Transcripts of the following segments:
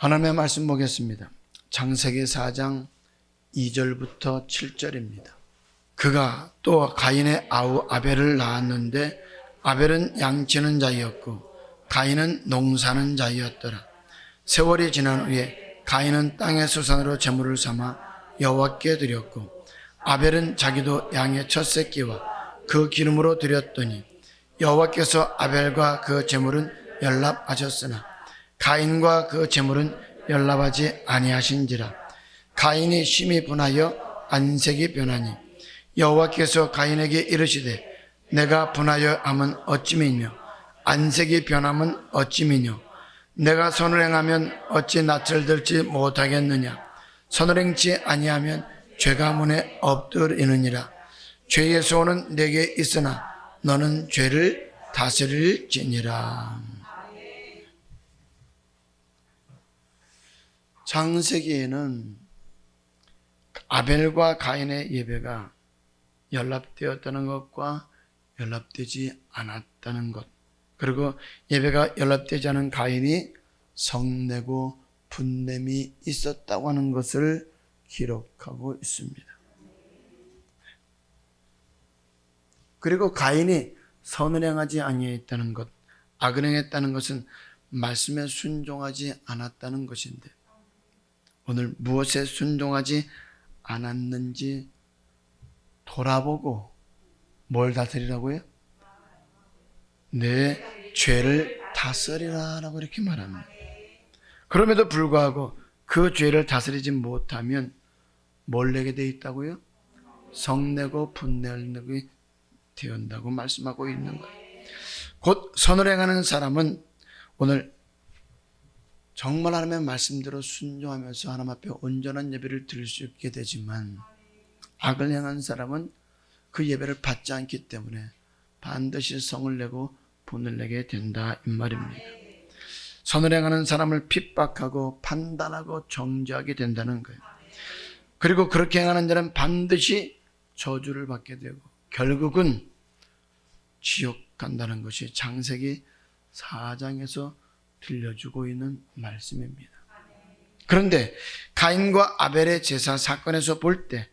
하나님의 말씀 보겠습니다. 창세기 4장 2절부터 7절입니다. 그가 또 가인의 아우 아벨을 낳았는데 아벨은 양치는 자였고 가인은 농사는 자였더라. 세월이 지난 후에 가인은 땅의 수산으로 제물을 삼아 여호와께 드렸고 아벨은 자기도 양의 첫 새끼와 그 기름으로 드렸더니 여호와께서 아벨과 그 제물은 연락하셨으나 가인과 그 제물은 연락하지 아니하신지라. 가인이 심히 분하여 안색이 변하니 여호와께서 가인에게 이르시되 내가 분하여 함은 어찌미뇨 안색이 변함은 어찌미뇨 내가 선을 행하면 어찌 낯을 들지 못하겠느냐. 선을 행치 아니하면 죄가 문에 엎드리느니라. 죄의 소원은 내게 있으나 너는 죄를 다스릴지니라. 창세기에는 아벨과 가인의 예배가 연합되었다는 것과 연합되지 않았다는 것, 그리고 예배가 연합되지 않은 가인이 성내고 분냄이 있었다고 하는 것을 기록하고 있습니다. 그리고 가인이 선을 행하지 아니했다는 것, 악을 행했다는 것은 말씀에 순종하지 않았다는 것인데, 오늘 무엇에 순종하지 않았는지 돌아보고 뭘 다스리라고요? 내 죄를 다스리라 라고 이렇게 말합니다. 그럼에도 불구하고 그 죄를 다스리지 못하면 뭘 내게 되어 있다고요? 성내고 분내게 되었다고 말씀하고 있는 거예요. 곧 선을 행하는 사람은 오늘 정말 하나님의 말씀대로 순종하면서 하나님 앞에 온전한 예배를 드릴 수 있게 되지만, 악을 행한 사람은 그 예배를 받지 않기 때문에 반드시 성을 내고 분을 내게 된다 이 말입니다. 선을 행하는 사람을 핍박하고 판단하고 정죄하게 된다는 거예요. 그리고 그렇게 행하는 자는 반드시 저주를 받게 되고 결국은 지옥 간다는 것이 창세기 4장에서 들려주고 있는 말씀입니다. 그런데 가인과 아벨의 제사 사건에서 볼 때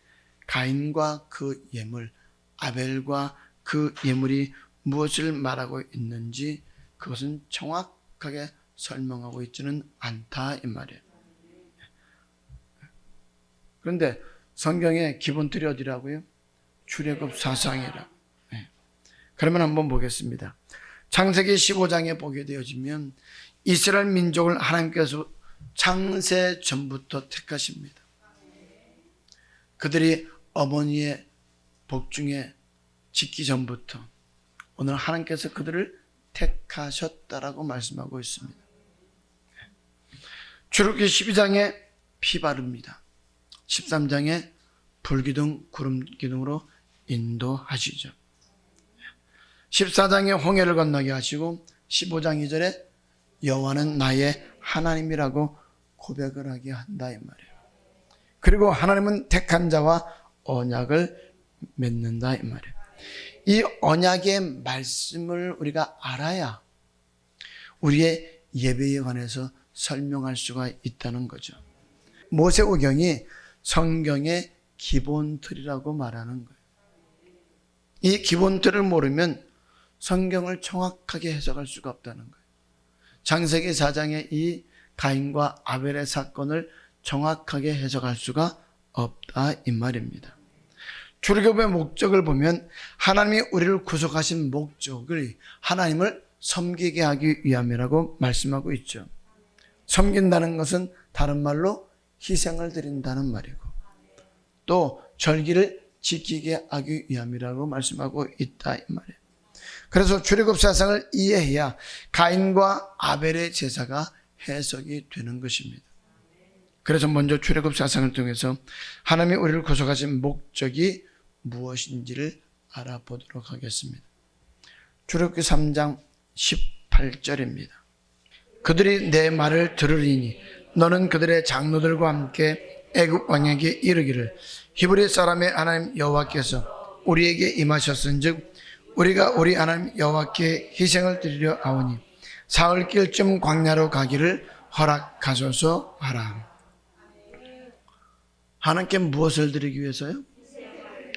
가인과 그 예물, 아벨과 그 예물이 무엇을 말하고 있는지 그것은 정확하게 설명하고 있지는 않다 이 말이에요. 그런데 성경의 기본 틀이 어디라고요? 출애굽 사상이라. 그러면 한번 보겠습니다. 창세기 15장에 보게 되어지면 이스라엘 민족을 하나님께서 창세 전부터 택하십니다. 그들이 어머니의 복중에 짓기 전부터 오늘 하나님께서 그들을 택하셨다라고 말씀하고 있습니다. 출애굽기 12장에 피 바릅니다. 13장에 불기둥 구름기둥으로 인도하시죠. 14장에 홍해를 건너게 하시고 15장 2절에 여호와는 나의 하나님이라고 고백을 하게 한다 이 말이에요. 그리고 하나님은 택한 자와 언약을 맺는다 이 말이에요. 이 언약의 말씀을 우리가 알아야 우리의 예배에 관해서 설명할 수가 있다는 거죠. 모세오경이 성경의 기본 틀이라고 말하는 거예요. 이 기본 틀을 모르면 성경을 정확하게 해석할 수가 없다는 거예요. 창세기 4장의 이 가인과 아벨의 사건을 정확하게 해석할 수가 없다 이 말입니다. 출애굽의 목적을 보면 하나님이 우리를 구속하신 목적을 하나님을 섬기게 하기 위함이라고 말씀하고 있죠. 섬긴다는 것은 다른 말로 희생을 드린다는 말이고 또 절기를 지키게 하기 위함이라고 말씀하고 있다 이 말이에요. 그래서 출애굽 사상을 이해해야 가인과 아벨의 제사가 해석이 되는 것입니다. 그래서 먼저 출애굽 사상을 통해서 하나님이 우리를 구속하신 목적이 무엇인지를 알아보도록 하겠습니다. 출애굽기 3장 18절입니다. 그들이 내 말을 들으리니 너는 그들의 장로들과 함께 애굽 왕에게 이르기를 히브리 사람의 하나님 여호와께서 우리에게 임하셨은즉 우리가 우리 하나님 여호와께 희생을 드리려 하오니 사흘길쯤 광야로 가기를 허락하소서 하라. 하나님께 무엇을 드리기 위해서요?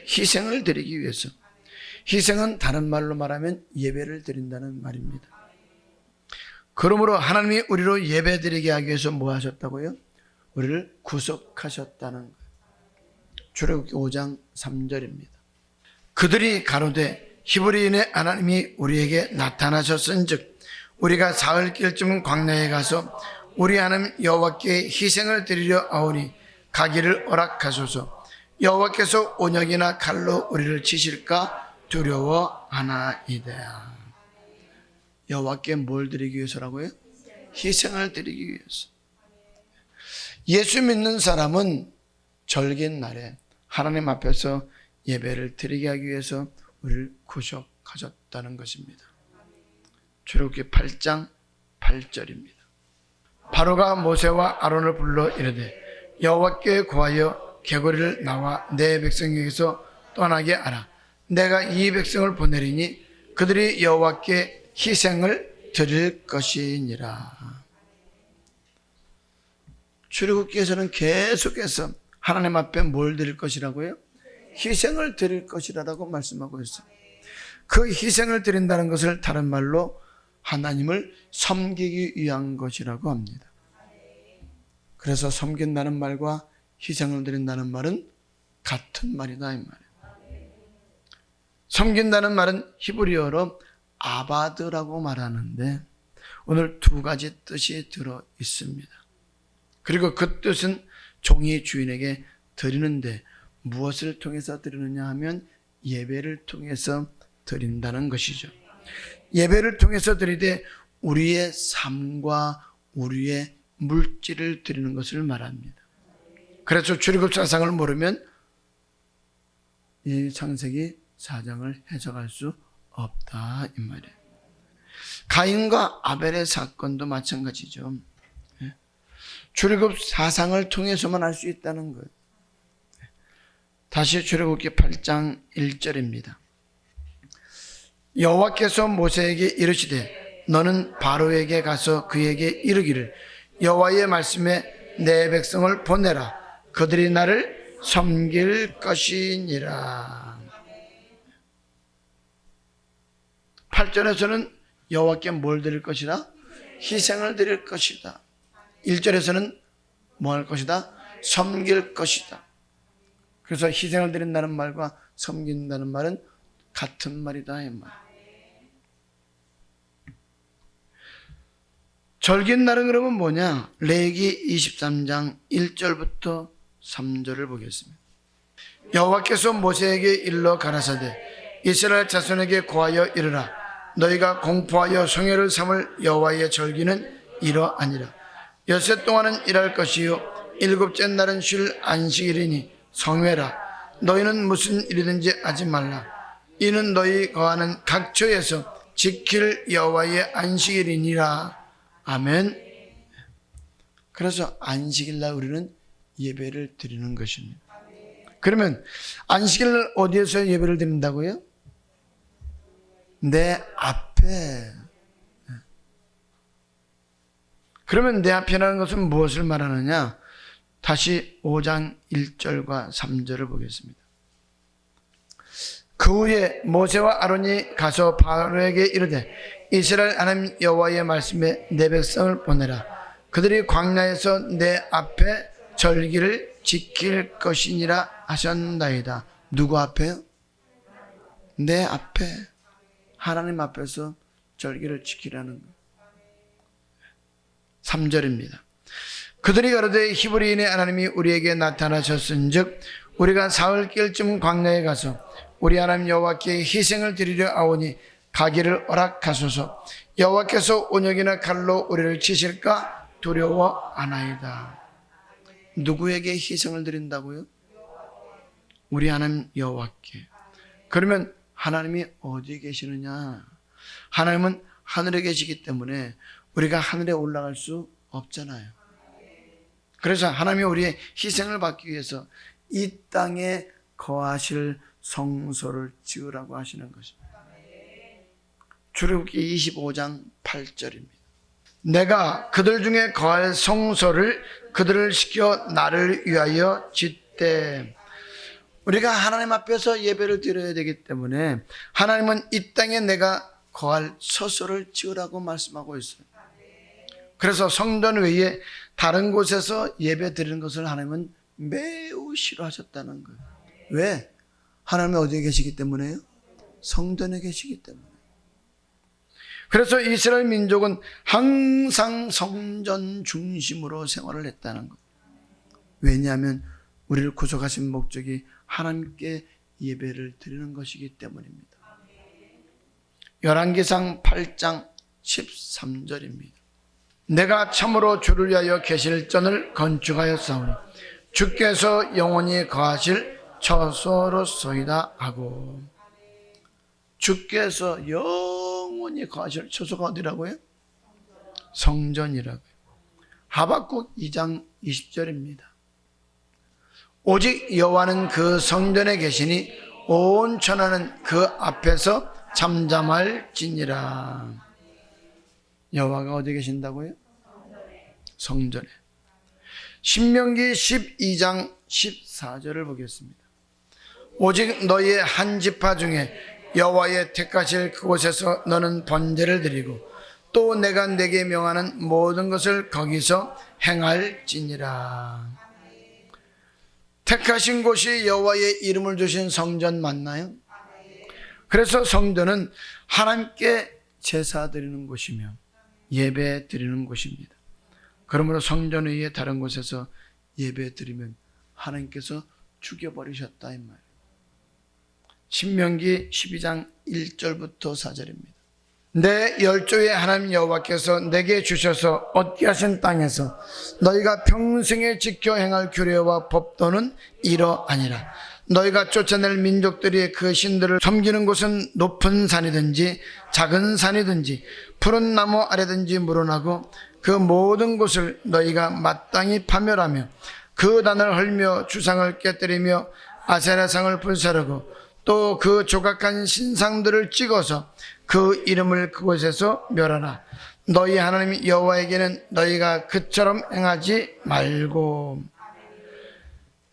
희생을 드리기 위해서. 희생은 다른 말로 말하면 예배를 드린다는 말입니다. 그러므로 하나님이 우리로 예배 드리게 하기 위해서 뭐 하셨다고요? 우리를 구속하셨다는 거예요. 출애굽기 5장 3절입니다. 그들이 가로되 히브리인의 하나님이 우리에게 나타나셨은즉 우리가 사흘 길쯤 광야에 가서 우리 하나님 여호와께 희생을 드리려 하오니 가기를 허락하소서. 여호와께서 온역이나 칼로 우리를 치실까 두려워하나이다. 여호와께 뭘 드리기 위해서라고요? 희생을 드리기 위해서. 예수 믿는 사람은 절긴 날에 하나님 앞에서 예배를 드리게 하기 위해서 우리를 구속하셨다는 것입니다. 출애굽기 8장 8절입니다. 바로가 모세와 아론을 불러 이르되 여호와께 구하여 개구리를 나와 내 백성에게서 떠나게 하라. 내가 이 백성을 보내리니 그들이 여호와께 희생을 드릴 것이니라. 출애굽기에서는 계속해서 하나님 앞에 뭘 드릴 것이라고요? 희생을 드릴 것이라고 말씀하고 있어요. 그 희생을 드린다는 것을 다른 말로 하나님을 섬기기 위한 것이라고 합니다. 그래서 섬긴다는 말과 희생을 드린다는 말은 같은 말이다 이 말이에요. 섬긴다는 말은 히브리어로 아바드라고 말하는데 오늘 두 가지 뜻이 들어 있습니다. 그리고 그 뜻은 종이 주인에게 드리는데 무엇을 통해서 드리느냐 하면 예배를 통해서 드린다는 것이죠. 예배를 통해서 드리되 우리의 삶과 우리의 물질을 드리는 것을 말합니다. 그래서 출애굽 사상을 모르면 이 창세기 4장을 해석할 수 없다 이 말이에요. 가인과 아벨의 사건도 마찬가지죠. 출애굽 사상을 통해서만 알 수 있다는 것. 다시 출애굽기 8장 1절입니다. 여호와께서 모세에게 이르시되 너는 바로에게 가서 그에게 이르기를 여호와의 말씀에 내 백성을 보내라. 그들이 나를 섬길 것이니라. 8절에서는 여호와께 뭘 드릴 것이다? 희생을 드릴 것이다. 1절에서는 뭐 할 것이다? 섬길 것이다. 그래서 희생을 드린다는 말과 섬긴다는 말은 같은 말이다 이 말. 절긴날은 그러면 뭐냐? 레위기 23장 1절부터 3절을 보겠습니다. 여호와께서 모세에게 일러 가라사대 이스라엘 자손에게 고하여 이르라. 너희가 공포하여 성회를 삼을 여호와의 절기는 이러하니라. 엿새 동안은 일할 것이요 일곱째 날은 쉴 안식일이니 성회라. 너희는 무슨 일이든지 하지 말라. 이는 너희 거하는 각처에서 지킬 여호와의 안식일이니라. 아멘. 그래서 안식일날 우리는 예배를 드리는 것입니다. 그러면 안식일날 어디에서 예배를 드린다고요? 내 앞에. 그러면 내 앞이라는 것은 무엇을 말하느냐? 다시 5장 1절과 3절을 보겠습니다. 그 후에 모세와 아론이 가서 바로에게 이르되 이스라엘 하나님 여호와의 말씀에 내 백성을 보내라. 그들이 광야에서 내 앞에 절기를 지킬 것이니라 하셨나이다. 누구 앞에요? 내 앞에. 하나님 앞에서 절기를 지키라는 거예요. 3절입니다. 그들이 가로되 히브리인의 하나님이 우리에게 나타나셨은즉 우리가 사흘길쯤 광야에 가서 우리 하나님 여호와께 희생을 드리려 하오니 가기를 허락하소서. 여호와께서 온역이나 칼로 우리를 치실까 두려워하나이다. 누구에게 희생을 드린다고요? 우리 하나님 여호와께. 그러면 하나님이 어디에 계시느냐? 하나님은 하늘에 계시기 때문에 우리가 하늘에 올라갈 수 없잖아요. 그래서 하나님이 우리의 희생을 받기 위해서 이 땅에 거하실 성소를 지으라고 하시는 것입니다. 출애굽기 25장 8절입니다. 내가 그들 중에 거할 성소를 그들을 시켜 나를 위하여 짓되. 우리가 하나님 앞에서 예배를 드려야 되기 때문에 하나님은 이 땅에 내가 거할 처소를 지으라고 말씀하고 있어요. 그래서 성전 외에 다른 곳에서 예배 드리는 것을 하나님은 매우 싫어하셨다는 거예요. 왜? 하나님이 어디에 계시기 때문에요? 성전에 계시기 때문에. 그래서 이스라엘 민족은 항상 성전 중심으로 생활을 했다는 거예요. 왜냐하면 우리를 구속하신 목적이 하나님께 예배를 드리는 것이기 때문입니다. 열왕기상 8장 13절입니다. 내가 참으로 주를 위하여 계실전을 건축하였사오니 주께서 영원히 거하실 처소로소이다 하고. 주께서 영원히 거하실 처소가 어디라고요? 성전이라고요. 하박국 2장 20절입니다. 오직 여호와는 그 성전에 계시니 온 천하는 그 앞에서 잠잠할지니라. 여호와가 어디 계신다고요? 성전에. 신명기 12장 14절을 보겠습니다. 오직 너희의 한 지파 중에 여호와의 택하실 그곳에서 너는 번제를 드리고 또 내가 내게 명하는 모든 것을 거기서 행할지니라. 택하신 곳이 여호와의 이름을 두신 성전 맞나요? 그래서 성전은 하나님께 제사 드리는 곳이며 예배 드리는 곳입니다. 그러므로 성전 외에 다른 곳에서 예배 드리면 하나님께서 죽여버리셨다 이 말이에요. 신명기 12장 1절부터 4절입니다. 내 열조의 하나님 여호와께서 내게 주셔서 얻게 하신 땅에서 너희가 평생에 지켜 행할 규례와 법도는 이러하니라. 너희가 쫓아낼 민족들이 그 신들을 섬기는 곳은 높은 산이든지 작은 산이든지 푸른 나무 아래든지 물어나고 그 모든 곳을 너희가 마땅히 파멸하며 그 단을 헐며 주상을 깨뜨리며 아세라상을 불사르고 또 그 조각한 신상들을 찍어서 그 이름을 그곳에서 멸하라. 너희 하나님 여호와에게는 너희가 그처럼 행하지 말고.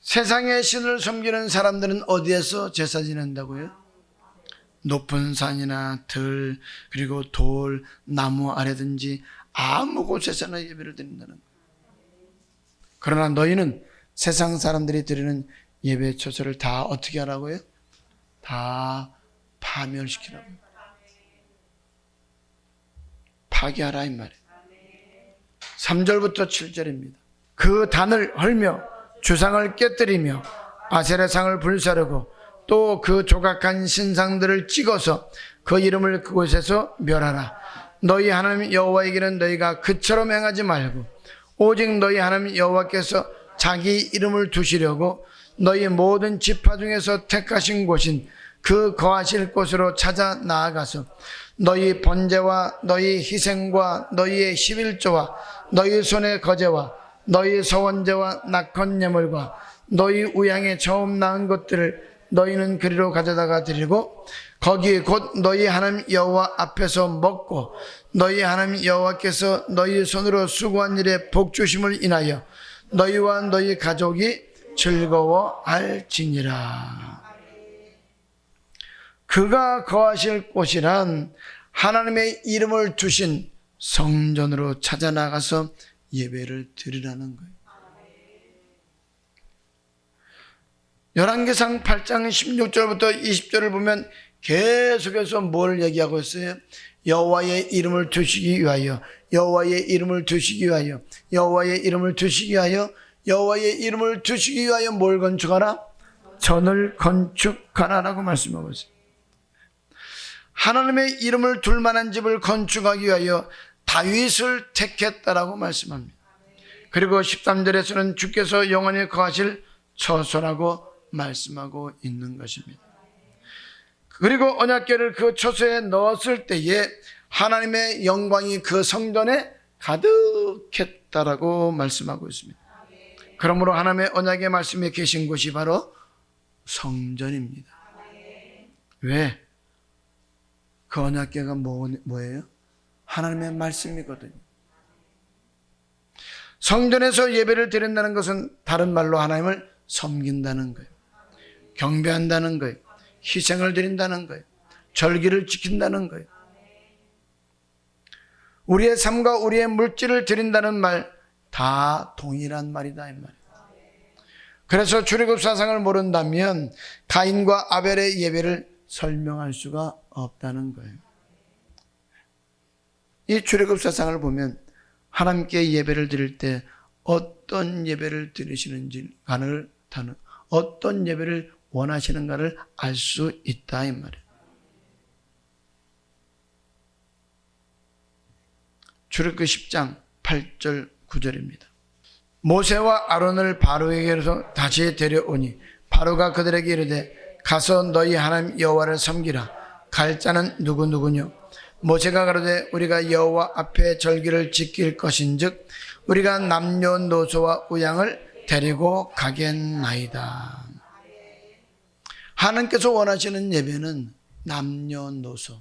세상의 신을 섬기는 사람들은 어디에서 제사 지낸다고요? 높은 산이나 들 그리고 돌, 나무 아래든지 아무 곳에서나 예배를 드린다는 거예요. 그러나 너희는 세상 사람들이 드리는 예배 처소를 다 어떻게 하라고요? 다 파멸시키라고. 파괴하라 이 말이에요. 3절부터 7절입니다. 그 단을 헐며 주상을 깨뜨리며 아세라상을 불사르고 또 그 조각한 신상들을 찍어서 그 이름을 그곳에서 멸하라. 너희 하나님 여호와에게는 너희가 그처럼 행하지 말고 오직 너희 하나님 여호와께서 자기 이름을 두시려고 너희 모든 지파 중에서 택하신 곳인 그 거하실 곳으로 찾아 나아가서 너희 번제와 너희 희생과 너희의 11조와 너희 손의 거제와 너희 서원제와 낙헌 예물과 너희 우양의 처음 낳은 것들을 너희는 그리로 가져다가 드리고 거기 곧 너희 하나님 여호와 앞에서 먹고 너희 하나님 여호와께서 너희 손으로 수고한 일에 복 주심을 인하여 너희와 너희 가족이 즐거워할지니라. 그가 거하실 곳이란 하나님의 이름을 두신 성전으로 찾아 나가서 예배를 드리라는 거예요. 열왕기상 8장 16절부터 20절을 보면 계속해서 뭘 얘기하고 있어요? 여호와의 이름을 두시기 위하여, 여호와의 이름을 두시기 위하여, 여호와의 이름을 두시기 위하여, 여호와의 이름을 두시기 위하여 뭘 건축하라? 전을 건축하라라고 말씀하고 있어요. 하나님의 이름을 둘 만한 집을 건축하기 위하여 다윗을 택했다라고 말씀합니다. 그리고 13절에서는 주께서 영원히 거하실 처소라고 말씀하고 있는 것입니다. 그리고 언약궤를 그 처소에 넣었을 때에 하나님의 영광이 그 성전에 가득했다라고 말씀하고 있습니다. 그러므로 하나님의 언약의 말씀에 계신 곳이 바로 성전입니다. 왜? 그 언약궤가 뭐예요? 하나님의 말씀이거든요. 성전에서 예배를 드린다는 것은 다른 말로 하나님을 섬긴다는 거예요. 경배한다는 거예요. 희생을 드린다는 거예요. 절기를 지킨다는 거예요. 우리의 삶과 우리의 물질을 드린다는 말 다 동일한 말이다 이 말이에요. 그래서 출애굽 사상을 모른다면 가인과 아벨의 예배를 설명할 수가 없다는 거예요. 이 출애굽 사상을 보면 하나님께 예배를 드릴 때 어떤 예배를 드리시는지를 어떤 예배를 원하시는가를 알 수 있다 이 말이에요. 출애굽 10장 8절 9절입니다. 모세와 아론을 바로에게서 다시 데려오니 바로가 그들에게 이르되 가서 너희 하나님 여호와를 섬기라. 갈 자는 누구누구뇨? 모세가 가로되 우리가 여호와 앞에 절기를 지킬 것인즉 우리가 남녀노소와 우양을 데리고 가겠나이다. 하나님께서 원하시는 예배는 남녀노소,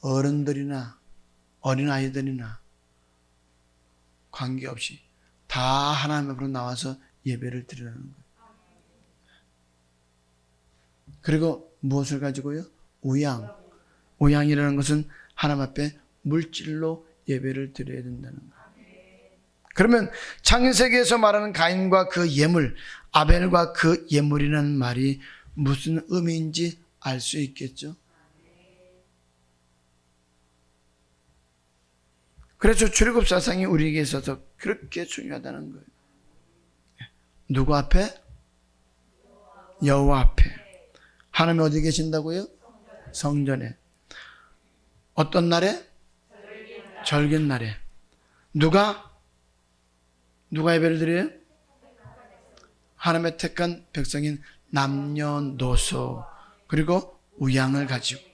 어른들이나 어린아이들이나 관계없이 다 하나님 앞으로 나와서 예배를 드리라는 거예요. 그리고 무엇을 가지고요? 우양. 우양이라는 것은 하나님 앞에 물질로 예배를 드려야 된다는 거예요. 그러면 창세기에서 말하는 가인과 그 예물, 아벨과 그 예물이라는 말이 무슨 의미인지 알 수 있겠죠? 그래서 출애굽 사상이 우리에게 있어서 그렇게 중요하다는 거예요. 누구 앞에? 여호와 앞에. 하나님 어디 계신다고요? 성전에. 어떤 날에? 절깃날에. 누가 예배를 드려요? 하나님의 택한 백성인 남녀노소 그리고 우양을 가지고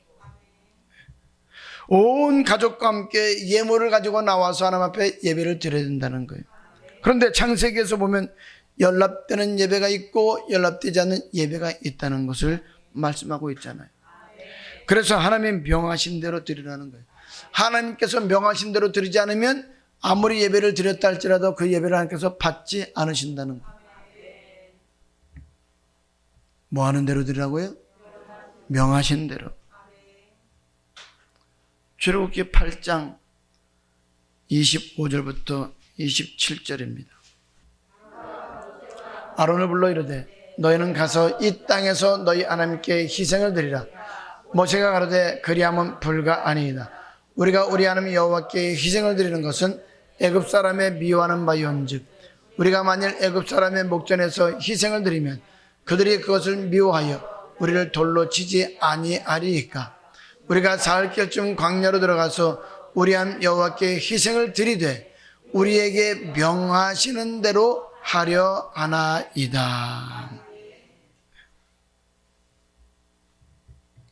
온 가족과 함께 예물을 가지고 나와서 하나님 앞에 예배를 드려야 된다는 거예요. 그런데 창세기에서 보면 연락되는 예배가 있고 연락되지 않는 예배가 있다는 것을 말씀하고 있잖아요. 그래서 하나님 명하신 대로 드리라는 거예요. 하나님께서 명하신 대로 드리지 않으면 아무리 예배를 드렸다 할지라도 그 예배를 하나님께서 받지 않으신다는 거예요. 뭐 하는 대로 드리라고요? 명하신 대로. 출애굽기 8장 25절부터 27절입니다. 아론을 불러 이르되 너희는 가서 이 땅에서 너희 하나님께 희생을 드리라. 모세가 가로되 그리하면 불가 아니이다. 우리가 우리 하나님 여호와께 희생을 드리는 것은 애굽 사람의 미워하는 바이온즉 우리가 만일 애굽 사람의 목전에서 희생을 드리면 그들이 그것을 미워하여 우리를 돌로 치지 아니하리이까. 우리가 사흘 결쯤 광야로 들어가서 우리 하나님 여호와께 희생을 드리되 우리에게 명하시는 대로 하려 하나이다.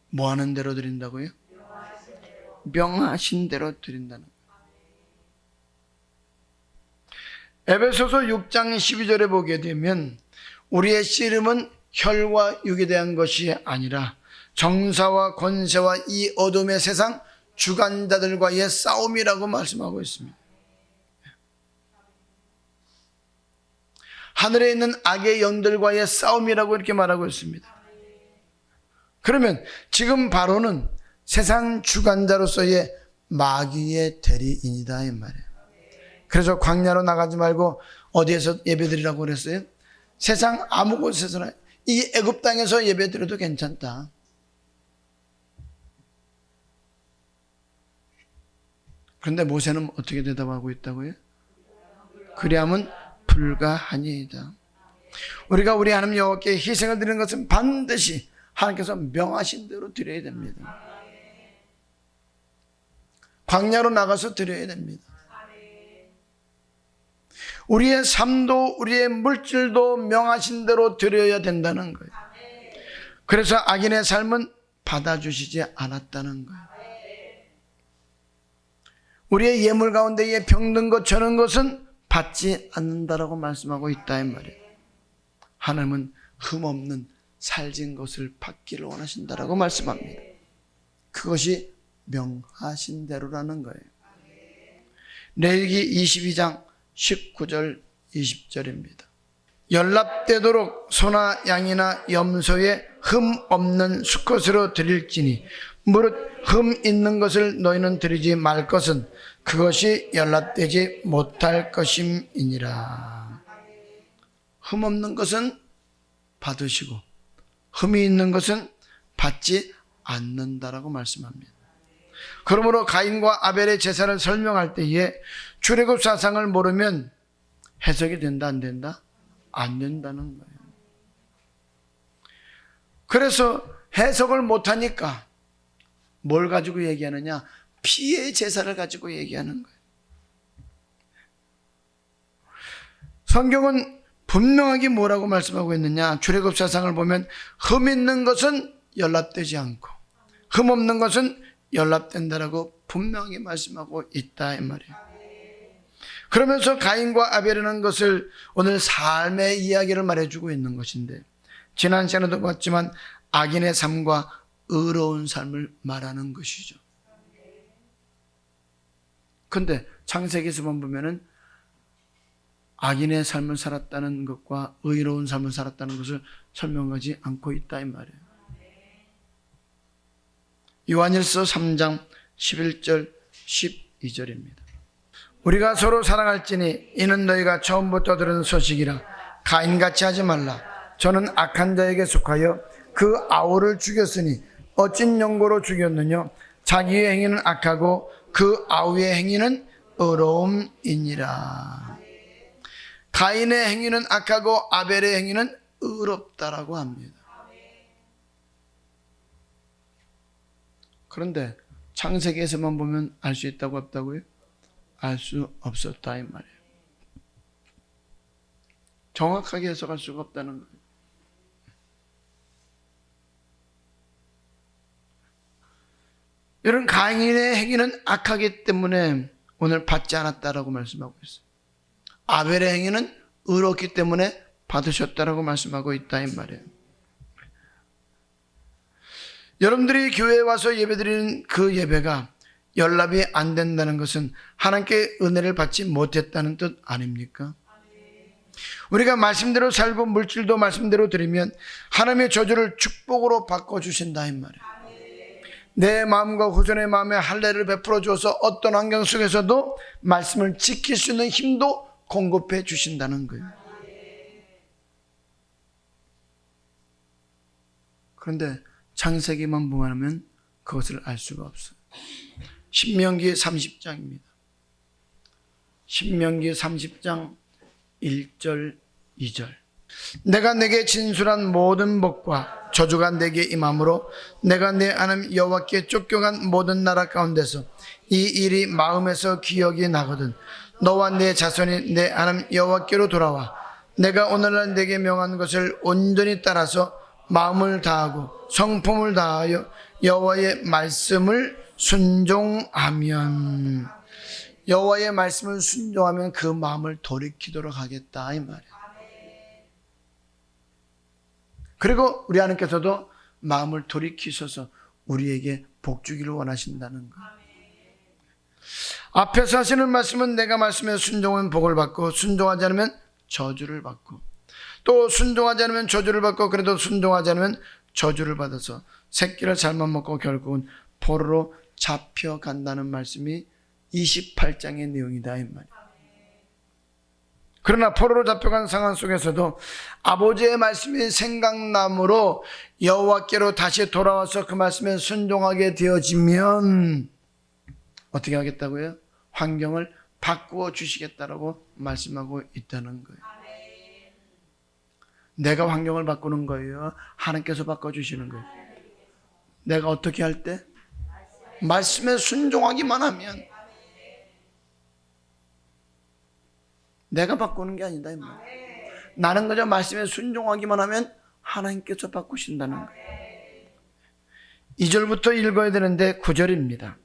뭐 하는 대로 드린다고요? 명하신 대로 드린다는 거예요. 에베소서 6장 12절에 보게 되면 우리의 씨름은 혈과 육에 대한 것이 아니라 정사와 권세와 이 어둠의 세상 주관자들과의 싸움이라고 말씀하고 있습니다. 하늘에 있는 악의 영들과의 싸움이라고 이렇게 말하고 있습니다. 그러면 지금 바로는 세상 주관자로서의 마귀의 대리인이다 이 말이에요. 그래서 광야로 나가지 말고 어디에서 예배드리라고 그랬어요? 세상 아무 곳에서나 이 애굽 땅에서 예배드려도 괜찮다. 그런데 모세는 어떻게 대답하고 있다고요? 그리하면 불가하니이다. 우리가 우리 하나님 여호와께 희생을 드리는 것은 반드시 하나님께서 명하신 대로 드려야 됩니다. 광야로 나가서 드려야 됩니다. 우리의 삶도 우리의 물질도 명하신 대로 드려야 된다는 거예요. 그래서 악인의 삶은 받아주시지 않았다는 거예요. 우리의 예물 가운데에 병든 것 저는 것은 받지 않는다라고 말씀하고 있다 이 말이에요. 하나님은 흠없는 살진 것을 받기를 원하신다라고 말씀합니다. 그것이 명하신 대로라는 거예요. 레위기 22장 19절 20절입니다. 연납되도록 소나 양이나 염소에 흠 없는 수컷으로 드릴지니 무릇 흠 있는 것을 너희는 드리지 말 것은 그것이 연납되지 못할 것임이니라. 흠 없는 것은 받으시고 흠이 있는 것은 받지 않는다라고 말씀합니다. 그러므로 가인과 아벨의 제사를 설명할 때에 출애굽 사상을 모르면 해석이 된다 안 된다? 안 된다는 거예요. 그래서 해석을 못하니까 뭘 가지고 얘기하느냐? 피의 제사를 가지고 얘기하는 거예요. 성경은 분명하게 뭐라고 말씀하고 있느냐? 출애굽 사상을 보면 흠 있는 것은 연납되지 않고 흠 없는 것은 연납된다라고 분명히 말씀하고 있다 이 말이에요. 그러면서 가인과 아벨이라는 것을 오늘 삶의 이야기를 말해주고 있는 것인데, 지난 시간에도 봤지만 악인의 삶과 의로운 삶을 말하는 것이죠. 그런데 창세기에서만 보면은 악인의 삶을 살았다는 것과 의로운 삶을 살았다는 것을 설명하지 않고 있다 이 말이에요. 요한일서 3장 11절 12절입니다. 우리가 서로 사랑할지니 이는 너희가 처음부터 들은 소식이라. 가인같이 하지 말라. 저는 악한 자에게 속하여 그 아우를 죽였으니 어찐 용고로 죽였느냐? 자기의 행위는 악하고 그 아우의 행위는 의로움이니라. 가인의 행위는 악하고 아벨의 행위는 의롭다라고 합니다. 그런데 창세기에서만 보면 알 수 있다고 없다고요? 알 수 없었다 이 말이에요. 정확하게 해석할 수가 없다는 거예요. 이런 가인의 행위는 악하기 때문에 오늘 받지 않았다라고 말씀하고 있어요. 아벨의 행위는 의롭기 때문에 받으셨다라고 말씀하고 있다 이 말이에요. 여러분들이 교회에 와서 예배드리는 그 예배가 연납이 안 된다는 것은 하나님께 은혜를 받지 못했다는 뜻 아닙니까? 우리가 말씀대로 살고 물질도 말씀대로 드리면 하나님의 저주를 축복으로 바꿔주신다 이 말이에요. 내 마음과 후손의 마음에 할례를 베풀어 주어서 어떤 환경 속에서도 말씀을 지킬 수 있는 힘도 공급해 주신다는 거예요. 그런데 창세기만 보면 그것을 알 수가 없어요. 신명기 30장입니다. 신명기 30장 1절 2절. 내가 내게 진술한 모든 법과 저주가 내게 임함으로 내가 내 하나님 여호와께 쫓겨간 모든 나라 가운데서 이 일이 마음에서 기억이 나거든 너와 내 자손이 내 하나님 여호와께로 돌아와 내가 오늘날 내게 명한 것을 온전히 따라서 마음을 다하고 성품을 다하여 여호와의 말씀을 순종하면, 여호와의 말씀을 순종하면 그 마음을 돌이키도록 하겠다 이 말이에요. 그리고 우리 하나님께서도 마음을 돌이키셔서 우리에게 복 주기를 원하신다는 거예요. 앞에서 하시는 말씀은 내가 말씀에 순종하면 복을 받고 순종하지 않으면 저주를 받고, 또 순종하지 않으면 저주를 받고, 그래도 순종하지 않으면 저주를 받아서 새끼를 잘못 먹고 결국은 포로로 잡혀간다는 말씀이 28장의 내용이다 이 말이에요. 그러나 포로로 잡혀간 상황 속에서도 아버지의 말씀이 생각남으로 여호와께로 다시 돌아와서 그 말씀에 순종하게 되어지면 어떻게 하겠다고요? 환경을 바꾸어 주시겠다라고 말씀하고 있다는 거예요. 내가 환경을 바꾸는 거예요? 하나님께서 바꿔주시는 거예요? 내가 어떻게 할 때? 말씀에 순종하기만 하면. 내가 바꾸는 게 아니다 이 말이에요. 나는 그저 말씀에 순종하기만 하면 하나님께서 바꾸신다는 거예요. 2절부터 읽어야 되는데 9절입니다.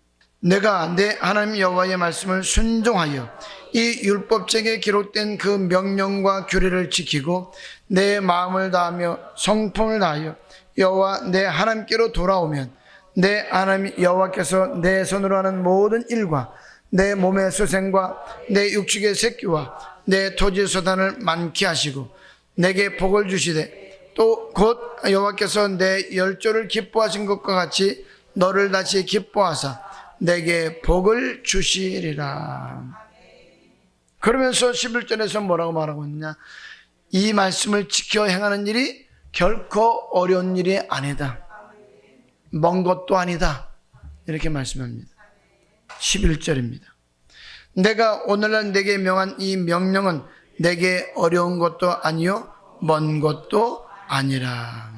내가 내 하나님 여호와의 말씀을 순종하여 이 율법책에 기록된 그 명령과 규례를 지키고 내 마음을 다하며 성품을 다하여 여호와 내 하나님께로 돌아오면 내 하나님 여호와께서 내 손으로 하는 모든 일과 내 몸의 수생과 내 육축의 새끼와 내 토지 소단을 많게 하시고 내게 복을 주시되 또 곧 여호와께서 내 열조를 기뻐하신 것과 같이 너를 다시 기뻐하사 내게 복을 주시리라. 그러면서 11절에서 뭐라고 말하고 있느냐? 이 말씀을 지켜 행하는 일이 결코 어려운 일이 아니다. 먼 것도 아니다. 이렇게 말씀합니다. 11절입니다. 내가 오늘날 내게 명한 이 명령은 내게 어려운 것도 아니요 먼 것도 아니라.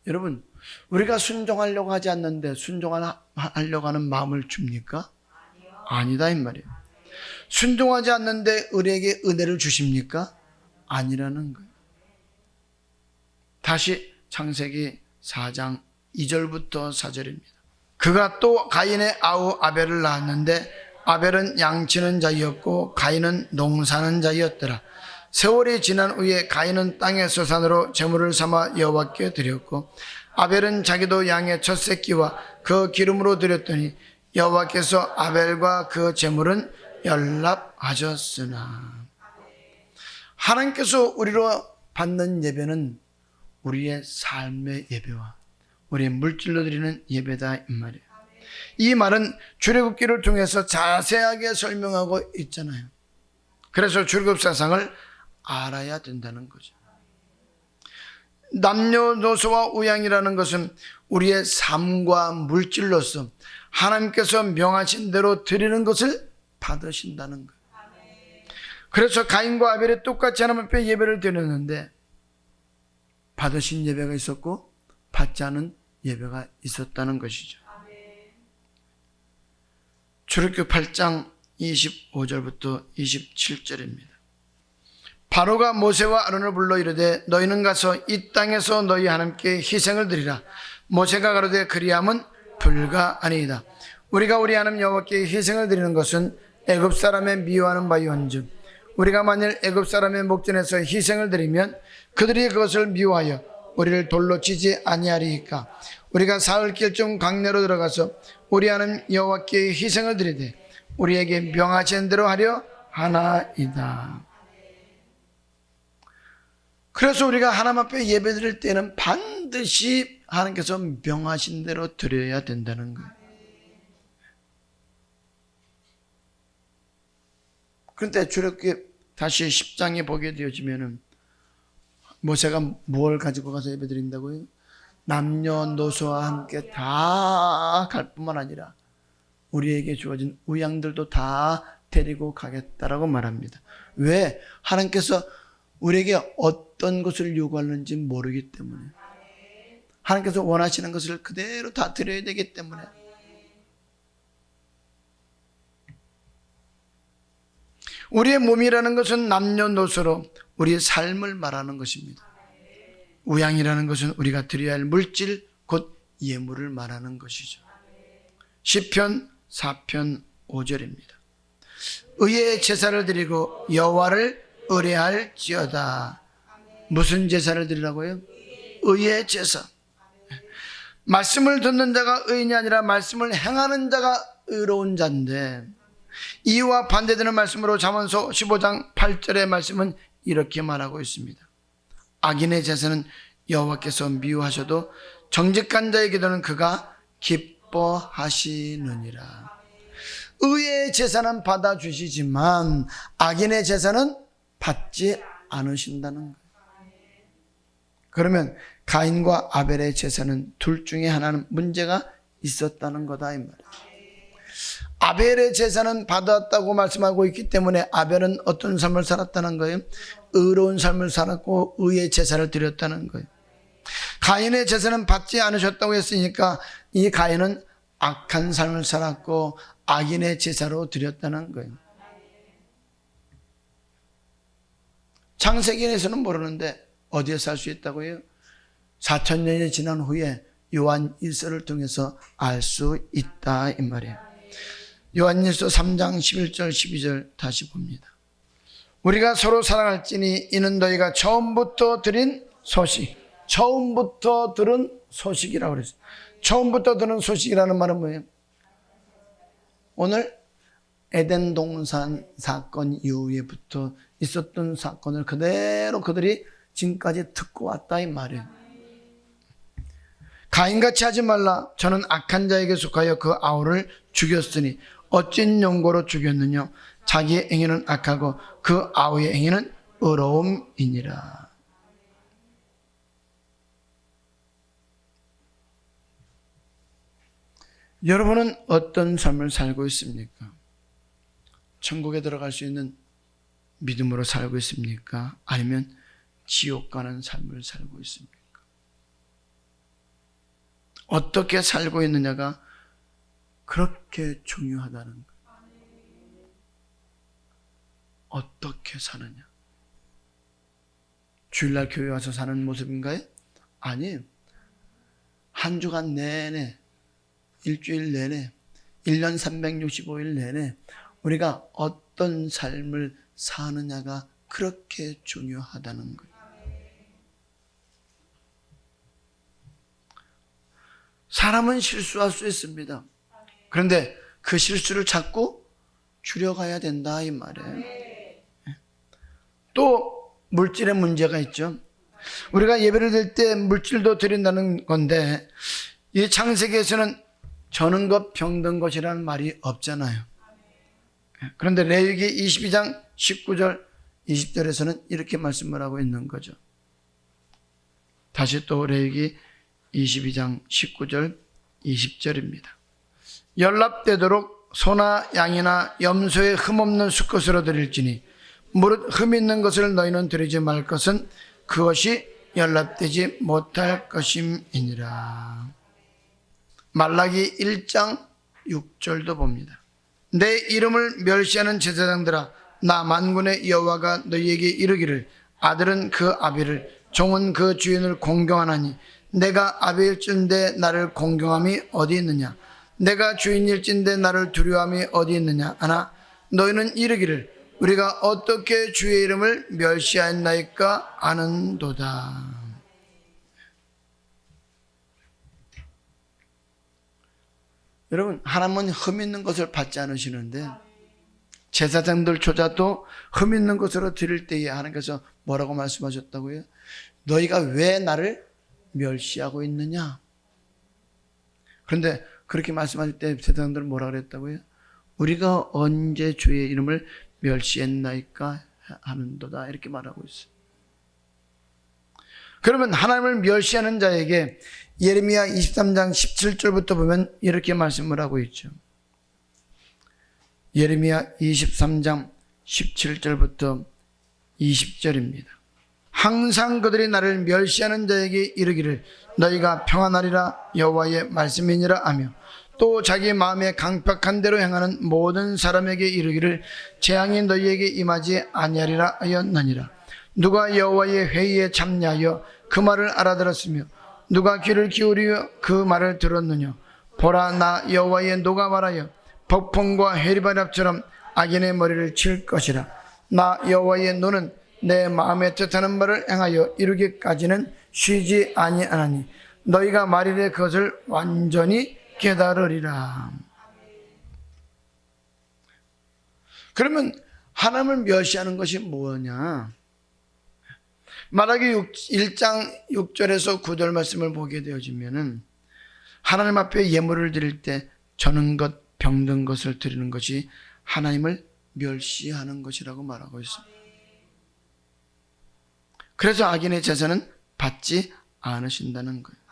여러분, 우리가 순종하려고 하지 않는데 순종하려고 하는 마음을 줍니까? 아니다 이 말이에요. 순종하지 않는데 우리에게 은혜를 주십니까? 아니라는 거예요. 다시 창세기 4장 2절부터 4절입니다. 그가 또 가인의 아우 아벨을 낳았는데 아벨은 양치는 자였고 가인은 농사는 자였더라. 세월이 지난 후에 가인은 땅의 소산으로 제물을 삼아 여호와께 드렸고 아벨은 자기도 양의 첫 새끼와 그 기름으로 드렸더니 여호와께서 아벨과 그 제물은 연락하셨으나. 하나님께서 우리로 받는 예배는 우리의 삶의 예배와 우리의 물질로 드리는 예배다 이 말이에요. 이 말은 출애굽기를 통해서 자세하게 설명하고 있잖아요. 그래서 출애굽 사상을 알아야 된다는 거죠. 남녀노소와 우양이라는 것은 우리의 삶과 물질로서 하나님께서 명하신 대로 드리는 것을 받으신다는 거예요. 그래서 가인과 아벨이 똑같이 하나님 앞에 예배를 드렸는데 받으신 예배가 있었고 받지 않은 예배가 있었다는 것이죠. 출애굽기 8장 25절부터 27절입니다. 바로가 모세와 아론을 불러 이르되 너희는 가서 이 땅에서 너희 하나님께 희생을 드리라. 모세가 가로되 그리함은 불가아니이다. 우리가 우리 하나님 여호와께 희생을 드리는 것은 애굽 사람의 미워하는 바이온즉 우리가 만일 애굽 사람의 목전에서 희생을 드리면 그들이 그것을 미워하여 우리를 돌로 치지 아니하리이까. 우리가 사흘길쯤 강내로 들어가서 우리 하나님 여호와께 희생을 드리되 우리에게 명하신 대로 하려 하나이다. 그래서 우리가 하나님 앞에 예배드릴 때는 반드시 하나님께서 명하신 대로 드려야 된다는 거예요. 그런데 출애굽기 다시 10장에 보게 되어지면은 모세가 뭘 가지고 가서 예배드린다고요? 남녀노소와 함께 다 갈 뿐만 아니라 우리에게 주어진 우양들도 다 데리고 가겠다라고 말합니다. 왜? 하나님께서 우리에게 어떤 것을 요구하는지 모르기 때문에, 하나님께서 원하시는 것을 그대로 다 드려야 되기 때문에. 우리의 몸이라는 것은 남녀노소로 우리의 삶을 말하는 것입니다. 우양이라는 것은 우리가 드려야 할 물질, 곧 예물을 말하는 것이죠. 시편 4편 5절입니다. 의의 제사를 드리고 여호와를 의뢰할지어다. 무슨 제사를 드리라고요? 의의 제사. 말씀을 듣는 자가 의인이 아니라 말씀을 행하는 자가 의로운 자인데, 이와 반대되는 말씀으로 잠언서 15장 8절의 말씀은 이렇게 말하고 있습니다. 악인의 제사는 여호와께서 미워하셔도 정직한 자의 기도는 그가 기뻐하시느니라. 의의 제사는 받아주시지만 악인의 제사는 받지 않으신다는 거예요. 그러면 가인과 아벨의 제사는 둘 중에 하나는 문제가 있었다는 거다 이 말이에요. 아벨의 제사는 받았다고 말씀하고 있기 때문에 아벨은 어떤 삶을 살았다는 거예요? 의로운 삶을 살았고 의의 제사를 드렸다는 거예요. 가인의 제사는 받지 않으셨다고 했으니까 이 가인은 악한 삶을 살았고 악인의 제사로 드렸다는 거예요. 창세기에서는 모르는데 어디에서 알 수 있다고요? 4000년이 지난 후에 요한 1서를 통해서 알 수 있다 이 말이에요. 요한일서 3장 11절 12절 다시 봅니다. 우리가 서로 사랑할지니 이는 너희가 처음부터 들은 소식 처음부터 들은 소식이라고 그랬어요. 처음부터 들은 소식이라는 말은 뭐예요? 오늘 에덴 동산 사건 이후에부터 있었던 사건을 그대로 그들이 지금까지 듣고 왔다 이 말이에요. 가인같이 하지 말라. 저는 악한 자에게 속하여 그 아우를 죽였으니 어찐 용고로 죽였느냐. 자기의 행위는 악하고 그 아우의 행위는 의로움이니라. 여러분은 어떤 삶을 살고 있습니까? 천국에 들어갈 수 있는 믿음으로 살고 있습니까? 아니면 지옥 가는 삶을 살고 있습니까? 어떻게 살고 있느냐가 그렇게 중요하다는 거예요. 어떻게 사느냐? 주일날 교회 와서 사는 모습인가요? 아니에요. 한 주간 내내, 일주일 내내, 1년 365일 내내 우리가 어떤 삶을 사느냐가 그렇게 중요하다는 거예요. 사람은 실수할 수 있습니다. 그런데 그 실수를 자꾸 줄여가야 된다 이 말이에요. 또 물질의 문제가 있죠. 우리가 예배를 드릴 때 물질도 드린다는 건데 이 창세기에서는 저는 것 병든 것이라는 말이 없잖아요. 그런데 레위기 22장 19절 20절에서는 이렇게 말씀을 하고 있는 거죠. 다시 또 레위기 22장 19절 20절입니다. 연납되도록 소나 양이나 염소의 흠없는 수컷으로 드릴지니 무릇 흠 있는 것을 너희는 드리지 말 것은 그것이 연납되지 못할 것임이니라. 말라기 1장 6절도 봅니다. 내 이름을 멸시하는 제사장들아, 나 만군의 여호와가 너희에게 이르기를 아들은 그 아비를 종은 그 주인을 공경하나니 내가 아비일진데 나를 공경함이 어디 있느냐? 내가 주인일진데 나를 두려워함이 어디 있느냐? 하나 너희는 이르기를 우리가 어떻게 주의 이름을 멸시하였나이까 아는도다. 여러분, 하나님은 흠 있는 것을 받지 않으시는데 제사장들조차도 흠 있는 것으로 드릴 때에 하나님께서 뭐라고 말씀하셨다고요? 너희가 왜 나를 멸시하고 있느냐? 그런데 그렇게 말씀하실 때 제사장들은 뭐라 그랬다고요? 우리가 언제 주의 이름을 멸시했나이까 하는도다 이렇게 말하고 있어요. 그러면 하나님을 멸시하는 자에게 예레미야 23장 17절부터 보면 이렇게 말씀을 하고 있죠. 예레미야 23장 17절부터 20절입니다. 항상 그들이 나를 멸시하는 자에게 이르기를 너희가 평안하리라 여호와의 말씀이니라 하며 또 자기 마음에 강팍한 대로 행하는 모든 사람에게 이르기를 재앙이 너희에게 임하지 아니하리라 하였느니라. 누가 여호와의 회의에 참여하여 그 말을 알아들었으며 누가 귀를 기울이어 그 말을 들었느냐? 보라, 나 여호와의 노가 말하여 폭풍과 해리바랍처럼 악인의 머리를 칠 것이라. 나 여호와의 노는 내 마음에 뜻하는 바를 행하여 이루기까지는 쉬지 아니하나니 너희가 말이래 그것을 완전히 깨달으리라. 그러면 하나님을 멸시하는 것이 뭐냐? 말하기 1장 6절에서 9절 말씀을 보게 되어지면은 하나님 앞에 예물을 드릴 때 저는 것 병든 것을 드리는 것이 하나님을 멸시하는 것이라고 말하고 있습니다. 그래서 악인의 제사는 받지 않으신다는 거예요.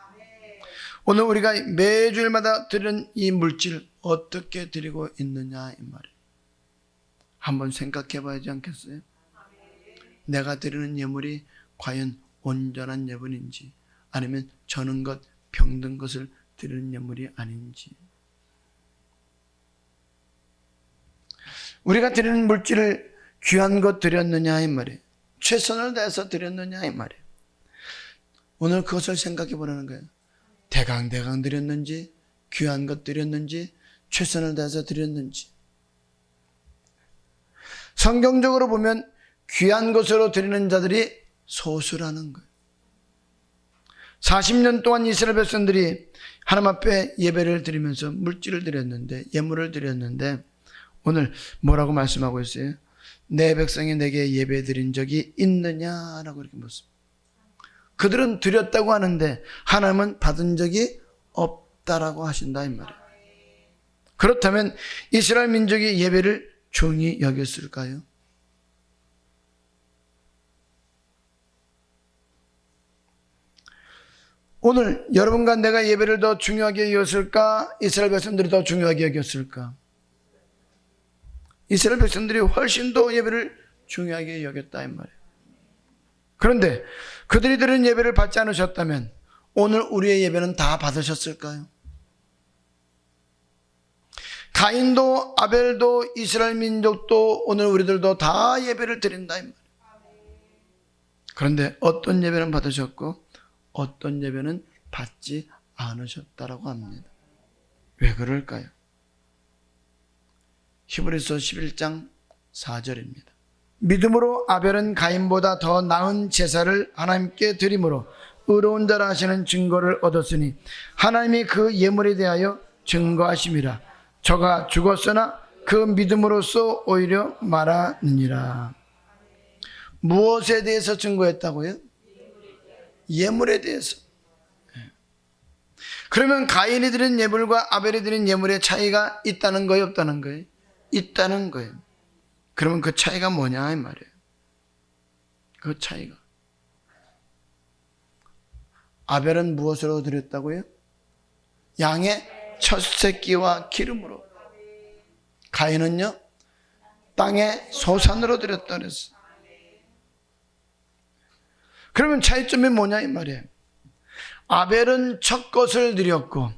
오늘 우리가 매주일마다 드리는 이 물질 어떻게 드리고 있느냐 이 말이에요. 한번 생각해 봐야 하지 않겠어요? 내가 드리는 예물이 과연 온전한 예물인지 아니면 저는 것 병든 것을 드리는 예물이 아닌지. 우리가 드리는 물질을 귀한 것 드렸느냐 이 말이에요. 최선을 다해서 드렸느냐 이 말이에요. 오늘 그것을 생각해 보라는 거예요. 대강 드렸는지 귀한 것 드렸는지 최선을 다해서 드렸는지. 성경적으로 보면 귀한 것으로 드리는 자들이 소수라는 거예요. 40년 동안 이스라엘 백성들이 하나님 앞에 예배를 드리면서 물질을 드렸는데, 예물을 드렸는데 오늘 뭐라고 말씀하고 있어요? 내 백성이 내게 예배 드린 적이 있느냐라고 이렇게 묻습니다. 그들은 드렸다고 하는데 하나님은 받은 적이 없다라고 하신다 이 말이에요. 그렇다면 이스라엘 민족이 예배를 중히 여겼을까요? 오늘 여러분과 내가 예배를 더 중요하게 여겼을까? 이스라엘 백성들이 더 중요하게 여겼을까? 이스라엘 백성들이 훨씬 더 예배를 중요하게 여겼다 이 말이에요. 그런데 그들이 드린 예배를 받지 않으셨다면 오늘 우리의 예배는 다 받으셨을까요? 가인도 아벨도 이스라엘 민족도 오늘 우리들도 다 예배를 드린다 이 말이에요. 그런데 어떤 예배는 받으셨고 어떤 예배는 받지 않으셨다라고 합니다. 왜 그럴까요? 히브리서 11장 4절입니다. 믿음으로 아벨은 가인보다 더 나은 제사를 하나님께 드림으로 의로운 자라 하시는 증거를 얻었으니 하나님이 그 예물에 대하여 증거하심이라. 저가 죽었으나 그 믿음으로써 오히려 말하느니라. 무엇에 대해서 증거했다고요? 예물에 대해서. 그러면 가인이 드린 예물과 아벨이 드린 예물의 차이가 있다는 거예요, 없다는 거예요? 있다는 거예요. 그러면 그 차이가 뭐냐 이 말이에요. 그 차이가, 아벨은 무엇으로 드렸다고요? 양의 첫 새끼와 기름으로. 가인은요 땅의 소산으로 드렸다 그랬어요. 그러면 차이점이 뭐냐 이 말이에요. 아벨은 첫 것을 드렸고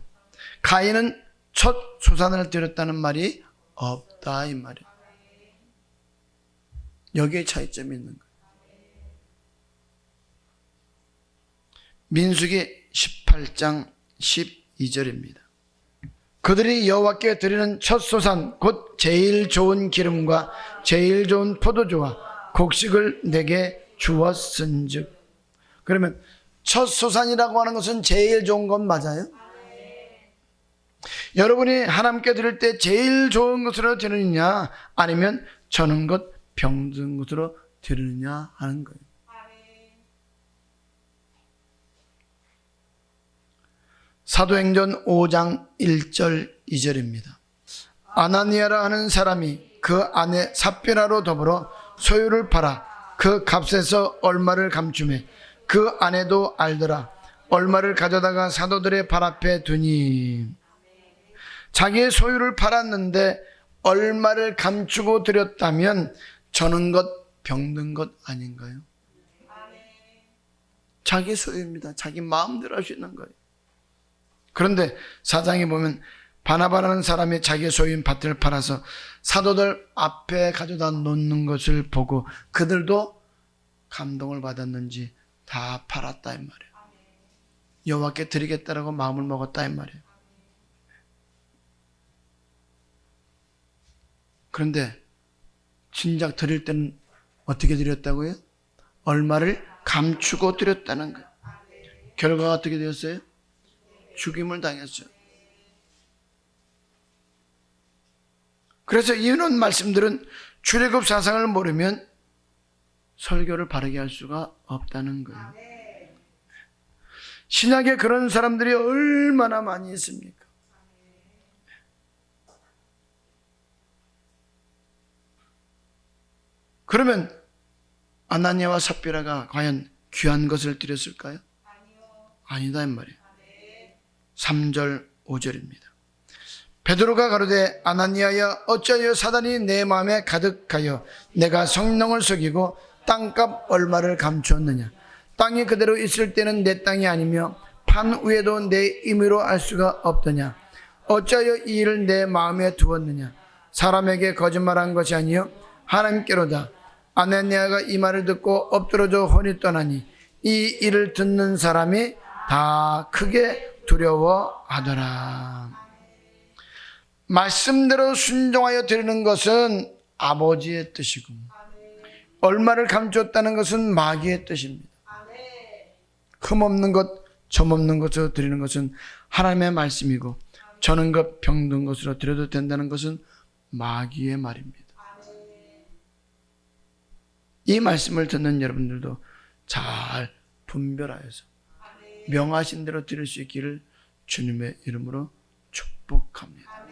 가인은 첫 소산을 드렸다는 말이 없다 이 말이에요. 여기에 차이점이 있는 거예요. 민수기 18장 12절입니다. 그들이 여호와께 드리는 첫 소산 곧 제일 좋은 기름과 제일 좋은 포도주와 곡식을 내게 주었은즉. 그러면 첫 소산이라고 하는 것은 제일 좋은 건 맞아요? 여러분이 하나님께 드릴 때 제일 좋은 것으로 드리느냐 아니면 저는 것 병든 것으로 드리느냐 하는 거예요. 사도행전 5장 1절 2절입니다. 아나니아라 하는 사람이 그 아내 삽비라로 더불어 소유를 팔아 그 값에서 얼마를 감추매 그 아내도 알더라. 얼마를 가져다가 사도들의 발 앞에 두니. 자기의 소유를 팔았는데 얼마를 감추고 드렸다면 저는 것 병든 것 아닌가요? 자기 소유입니다. 자기 마음대로 할 수 있는 거예요. 그런데 사장에 보면 바나바라는 사람이 자기 소유인 밭을 팔아서 사도들 앞에 가져다 놓는 것을 보고 그들도 감동을 받았는지 다 팔았다 이 말이에요. 여호와께 드리겠다라고 마음을 먹었다 이 말이에요. 그런데 진작 드릴 때는 어떻게 드렸다고요? 얼마를 감추고 드렸다는 거예요. 결과가 어떻게 되었어요? 죽임을 당했죠. 그래서 이런 말씀들은 출애굽 사상을 모르면 설교를 바르게 할 수가 없다는 거예요. 신약에 그런 사람들이 얼마나 많이 있습니까? 그러면 아나니아와 삽비라가 과연 귀한 것을 드렸을까요? 아니다 이 말이에요. 3절 5절입니다. 베드로가 가로되 아나니아야 어찌하여 사단이 내 마음에 가득하여 내가 성령을 속이고 땅값 얼마를 감추었느냐. 땅이 그대로 있을 때는 내 땅이 아니며 판 위에도 내 임의로 알 수가 없더냐. 어찌하여 이 일을 내 마음에 두었느냐. 사람에게 거짓말한 것이 아니요 하나님께로다. 아나니아가 이 말을 듣고 엎드러져 혼이 떠나니 이 일을 듣는 사람이 다 크게 두려워하더라. 말씀대로 순종하여 드리는 것은 아버지의 뜻이고 얼마를 감추었다는 것은 마귀의 뜻입니다. 흠없는 것 점없는 것으로 드리는 것은 하나님의 말씀이고 저는 것 병든 것으로 드려도 된다는 것은 마귀의 말입니다. 이 말씀을 듣는 여러분들도 잘 분별하여서 명하신 대로 드릴 수 있기를 주님의 이름으로 축복합니다.